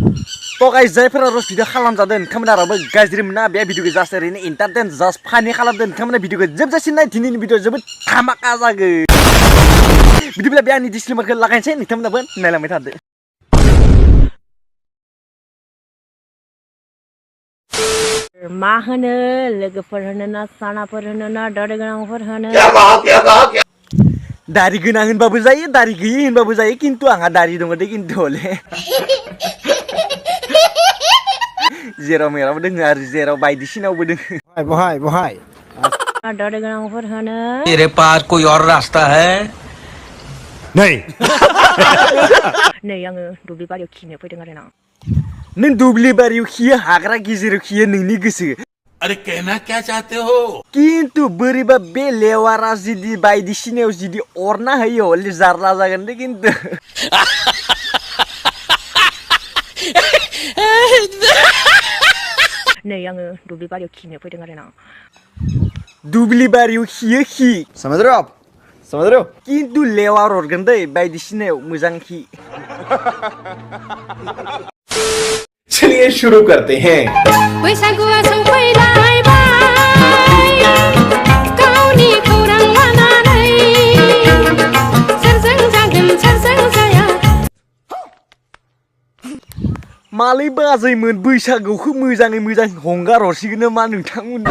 तो गाइस जायफोरा रस भिडिअ खालामजादों नोंथांमोनाबो गाज्रि मोना बे भिडिअखौ जास्ट ओरैनो एन्टारटेन जास्ट फानि खालामदों नोंथांमोना भिडिअखौ जोबजासिम नाय दिनैनि भिडिअ जोबोद धामाका जागोन बिदिब्ला बे आंनि डिसक्लेमारखौ लागायनोसै नोंथांमोनाबो नायलांबाय थादो मा होनो लोगोफोर होनो ना सानाफोर होनो ना दारि गोनांफोर होनो दारि गोनां होनबाबो जायो दारि गैयै होनबाबो जायो किन्तु आंहा दारि दङ दे किन्तु हले जेराव मेरावबो दोङो आरो जेराव बायदिसिनावबो दोङो बहाय दारि गोनांफोर होनो मेरे पास कोई और रास्ता है नहीं नै आङो दुब्लि बारियाव खिनो फैदों आरो ना नों दुब्लि बारियाव खियो हाग्रा गेजेराव खियो नोंनि गोसो अरे कहना क्या चाहते हो किन्तु बोरैबा बे लेवारा जुदि बायदिसिनायाव जुदि अरना होयो हले जारला जागोन दे किन्तु नै आङो दुब्लि बारियाव खिनो फैदों आरो ना दुब्लि बारियाव खियो खि समझ रहे हो आप समझ रहे हो किन्तु लेवार अरगोन दै बायदिसिनायाव मोजां खि चलिए शुरू करते हैं बैसागुआ सौफैलायबाय गावनि खौरां लानानै सोरजों जागोन सोरजों जाया मालै बाजैमोन बैसागुखौ मोजाङै मोजां हंगार हरसिगोन नामा नोंथांमोन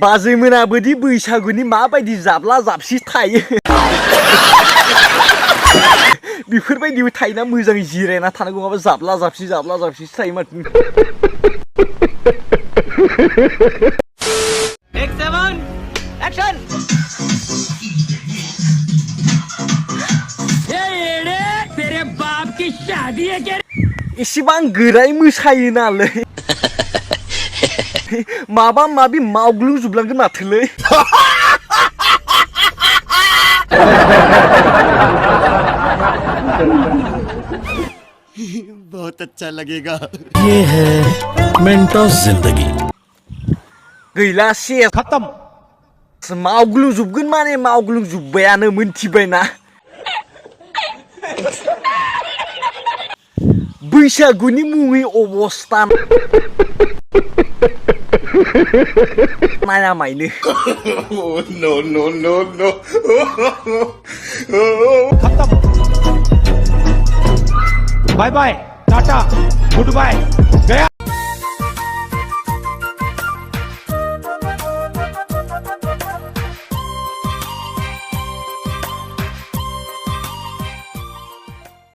बाजैमोनाबोदि बैसागुनि माबायदि जाब्ला जाबसि थायो बेफोरबायदिबो थायोना मोजाङै जिरायना थानांगौ नङाबा जाब्ला जाबसिसो थायो माथो एसेबां गोरायै मोसायो नालै माबा माबि मावग्लुंजोबलांगोन माथोलै बहुत अच्छा लगेगा ये है मेंटोस जिंदगी गैला सेस खत्म मावग्लुंजोबगोन माने मावग्लुंजोब्बायानो मोनथिबायना बैसागुनि मुङै अबस्था नाया मायनो नो नो नो नो खत्म बाय बाय टाटा गुड बाय गया